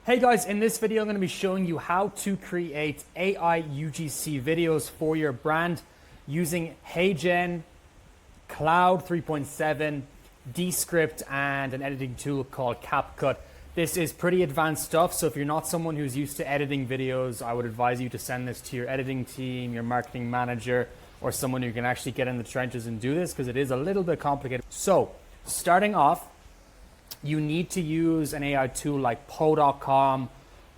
Hey guys, in this video I'm going to be showing you how to create AI UGC videos for your brand using HeyGen, Claude 3.7, Descript, and an editing tool called CapCut. This is pretty advanced stuff, so if you're not someone who's used to editing videos, I would advise you to send this to your editing team, your marketing manager, or someone who can actually get in the trenches and do this, because it is a little bit complicated. So, starting off, you need to use an AI tool like Poe.com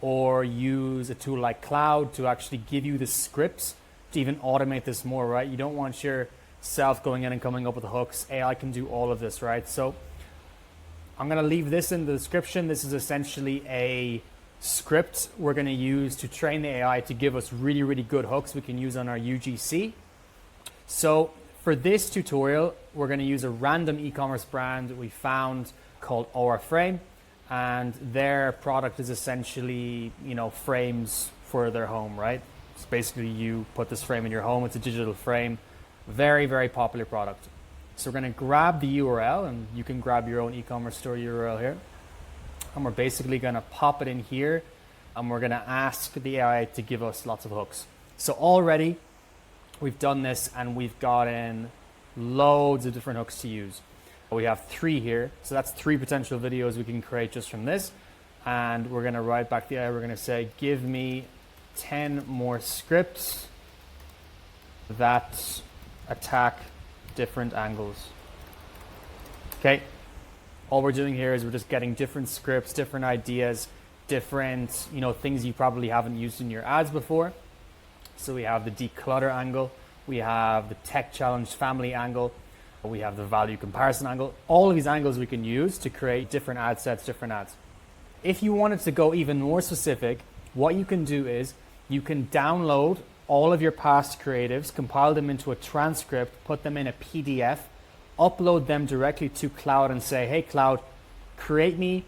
or use a tool like Claude to actually give you the scripts to even automate this more, right? You don't want yourself going in and coming up with the hooks. AI can do all of this, right? So I'm going to leave this in the description. This is essentially a script we're going to use to train the AI to give us really, really good hooks we can use on our UGC. So for this tutorial, we're going to use a random e-commerce brand we found called Frame, and their product is essentially, frames for their home, right? It's basically you put this frame in your home. It's a digital frame. Very, very popular product. So we're going to grab the URL, and you can grab your own e-commerce store URL here. And we're basically going to pop it in here, and we're going to ask the AI to give us lots of hooks. So already we've done this, and we've gotten loads of different hooks to use. We have 3 here, so that's 3 potential videos we can create just from this. And we're going to write back the AI. We're going to say, give me 10 more scripts that attack different angles. Okay, all we're doing here is we're just getting different scripts, different ideas, different things you probably haven't used in your ads before. So we have the declutter angle, we have the tech challenge family angle, we have the value comparison angle. All of these angles we can use to create different ad sets, different ads. If you wanted to go even more specific, what you can do is you can download all of your past creatives, compile them into a transcript, put them in a PDF, upload them directly to Claude and say, hey Claude, create me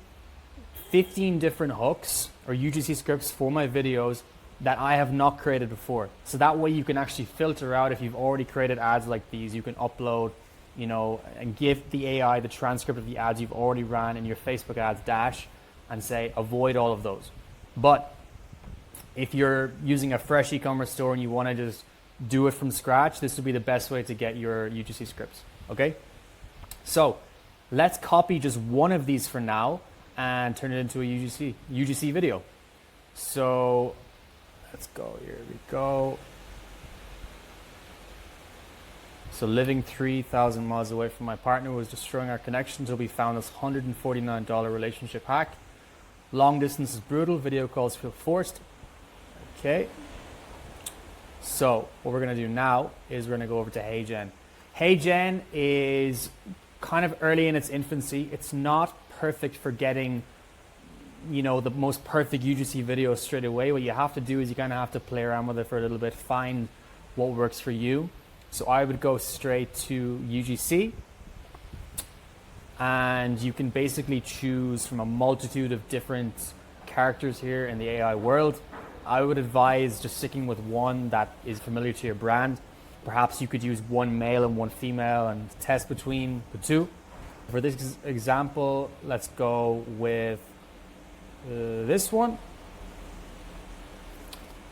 15 different hooks or UGC scripts for my videos that I have not created before. So that way you can actually filter out if you've already created ads like these. You can upload and give the AI the transcript of the ads you've already ran in your Facebook ads dash and say, avoid all of those. But if you're using a fresh e-commerce store and you want to just do it from scratch, this would be the best way to get your UGC scripts, okay? So let's copy just one of these for now and turn it into a UGC video. So let's go, here we go. So living 3,000 miles away from my partner was destroying our connection until we found this $149 relationship hack. Long distance is brutal. Video calls feel forced. Okay. So what we're going to do now is we're going to go over to HeyGen. HeyGen is kind of early in its infancy. It's not perfect for getting, the most perfect UGC video straight away. What you have to do is you kind of have to play around with it for a little bit, find what works for you. So I would go straight to UGC, and you can basically choose from a multitude of different characters here in the AI world. I would advise just sticking with one that is familiar to your brand. Perhaps you could use one male and one female and test between the two. For this example, let's go with this one.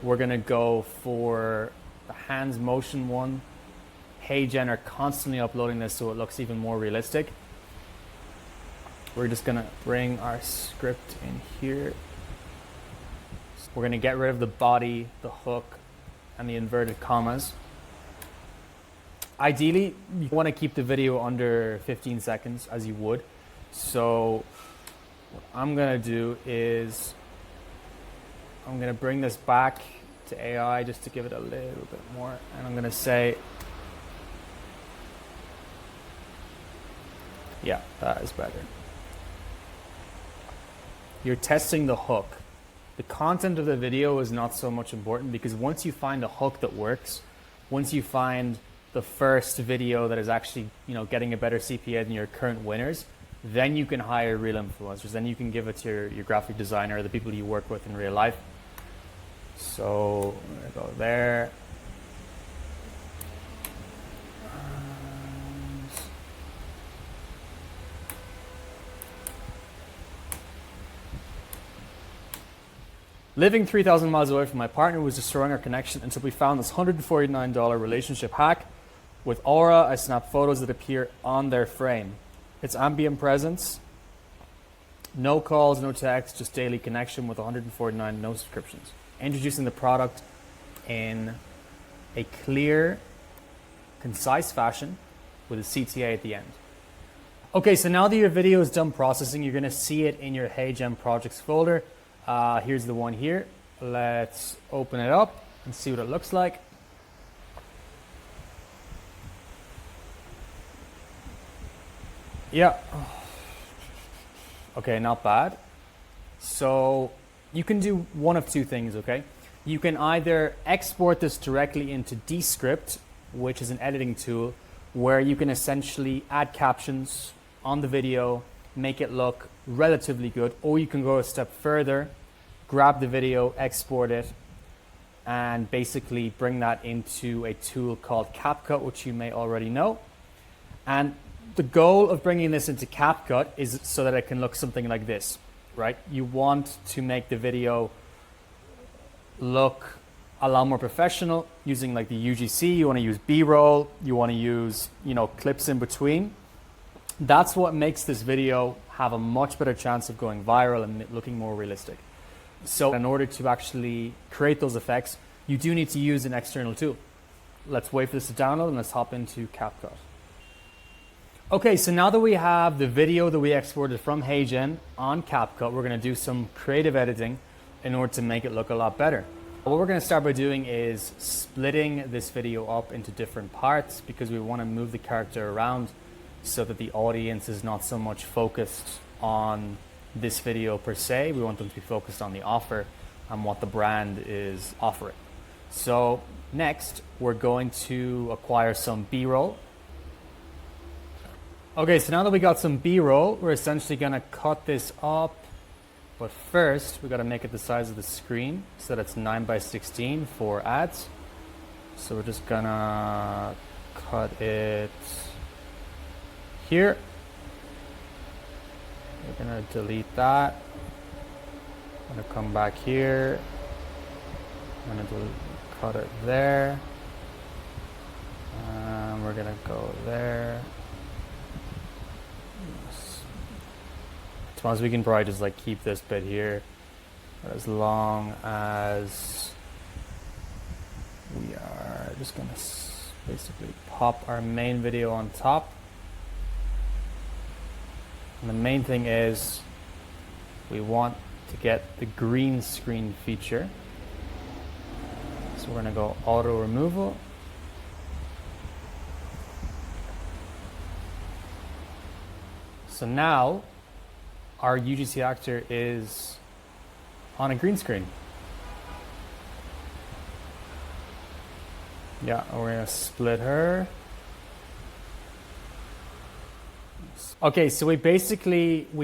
We're gonna go for the hands motion one. HeyGen are constantly uploading this so it looks even more realistic. We're just gonna bring our script in here. We're gonna get rid of the body, the hook, and the inverted commas. Ideally, you wanna keep the video under 15 seconds as you would. So what I'm gonna do is I'm gonna bring this back to AI just to give it a little bit more. And I'm gonna say, yeah, that is better. You're testing the hook. The content of the video is not so much important, because once you find a hook that works, once you find the first video that is actually, getting a better CPA than your current winners, then you can hire real influencers. Then you can give it to your graphic designer or the people you work with in real life. So I'm gonna go there. Living 3,000 miles away from my partner was destroying our connection until we found this $149 relationship hack. With Aura, I snap photos that appear on their frame. It's ambient presence, no calls, no text, just daily connection with 149, no subscriptions. Introducing the product in a clear, concise fashion with a CTA at the end. Okay, so now that your video is done processing, you're gonna see it in your HeyGen projects folder. Here's the one here. Let's open it up and see what it looks like. Yeah. Okay, not bad. So you can do one of two things, okay? You can either export this directly into Descript, which is an editing tool, where you can essentially add captions on the video, make it look relatively good, or you can go a step further, grab the video, export it, and basically bring that into a tool called CapCut, which you may already know. And the goal of bringing this into CapCut is so that it can look something like this, right? You want to make the video look a lot more professional using like the UGC. You want to use B-roll, you want to use, clips in between. That's what makes this video have a much better chance of going viral and looking more realistic. So in order to actually create those effects, you do need to use an external tool. Let's wait for this to download and let's hop into CapCut. Okay, so now that we have the video that we exported from HeyGen on CapCut, we're gonna do some creative editing in order to make it look a lot better. What we're gonna start by doing is splitting this video up into different parts because we wanna move the character around so that the audience is not so much focused on this video per se. We want them to be focused on the offer and what the brand is offering. So next, we're going to acquire some B-roll. Okay, so now that we got some B-roll, we're essentially gonna cut this up, but first we gotta make it the size of the screen so that it's 9:16 for ads. So we're just gonna cut it here. We're gonna delete that. I'm gonna come back here. I'm gonna cut it there. We're gonna go there. So we can probably just like keep this bit here as long as we are just gonna basically pop our main video on top. And the main thing is we want to get the green screen feature. So we're gonna go auto removal. So now our UGC actor is on a green screen. Yeah, we're gonna split her. Okay, so we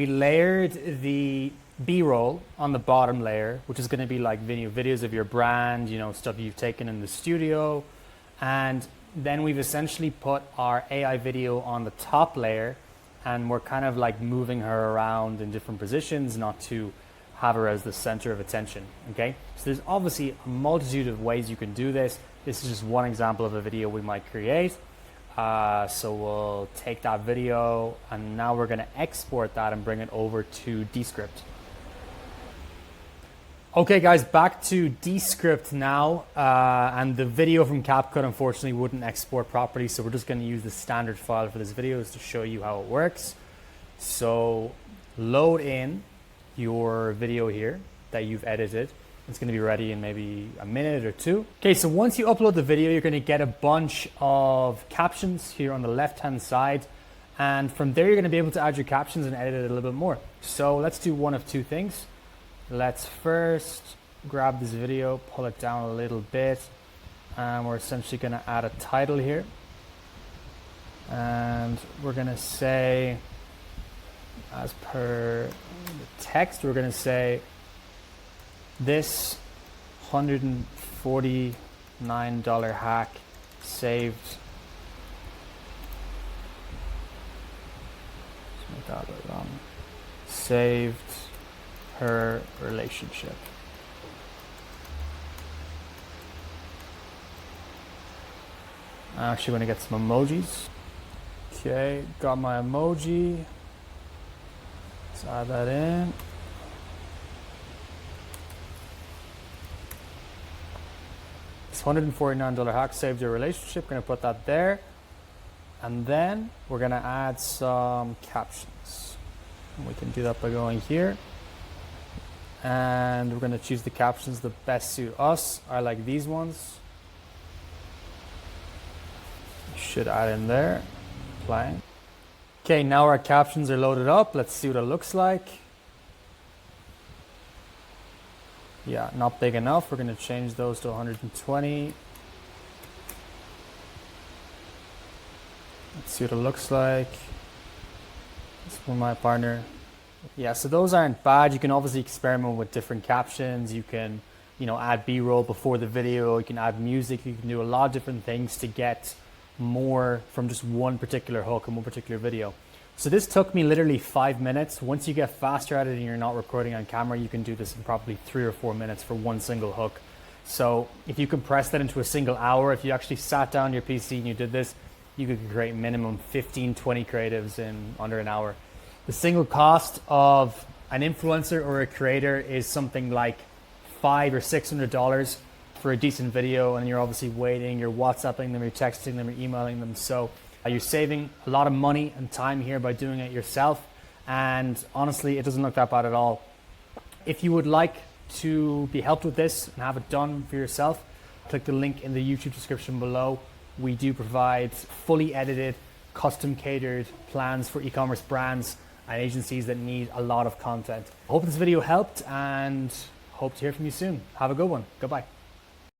layered the B-roll on the bottom layer, which is gonna be like videos of your brand, stuff you've taken in the studio. And then we've essentially put our AI video on the top layer, and we're kind of like moving her around in different positions, not to have her as the center of attention, okay? So there's obviously a multitude of ways you can do this. This is just one example of a video we might create. So we'll take that video and now we're gonna export that and bring it over to Descript. Okay guys, back to Descript now, and the video from CapCut unfortunately wouldn't export properly, so we're just going to use the standard file for this video to show you how it works. So load in your video here that you've edited. It's going to be ready in maybe a minute or two. Okay, so once you upload the video, you're going to get a bunch of captions here on the left hand side, and from there you're going to be able to add your captions and edit it a little bit more. So let's do one of two things. Let's first grab this video, pull it down a little bit, and we're essentially going to add a title here. And we're going to say, as per the text, we're going to say, this $149 hack saved, let's make that wrong, saved her relationship. I'm actually going to get some emojis. Okay, got my emoji. Let's add that in. This $149 hack saved your relationship. Going to put that there. And then we're going to add some captions. And we can do that by going here. And we're going to choose the captions that best suit us. I like these ones. Should add in there. Applying. Okay, now our captions are loaded up. Let's see what it looks like. Yeah, not big enough. We're going to change those to 120. Let's see what it looks like. This is for my partner. Yeah, so those aren't bad. You can obviously experiment with different captions. You can, add B-roll before the video. You can add music. You can do a lot of different things to get more from just one particular hook and one particular video. So this took me literally 5 minutes. Once you get faster at it and you're not recording on camera, you can do this in probably 3 or 4 minutes for one single hook. So if you compress that into a single hour, if you actually sat down on your PC and you did this, you could create minimum 15, 20 creatives in under an hour. The single cost of an influencer or a creator is something like $500 or $600 for a decent video, and you're obviously waiting, you're WhatsApping them, you're texting them, you're emailing them. So you're saving a lot of money and time here by doing it yourself. And honestly, it doesn't look that bad at all. If you would like to be helped with this and have it done for yourself, click the link in the YouTube description below. We do provide fully edited, custom catered plans for e-commerce brands and agencies that need a lot of content. I hope this video helped and hope to hear from you soon. Have a good one. Goodbye.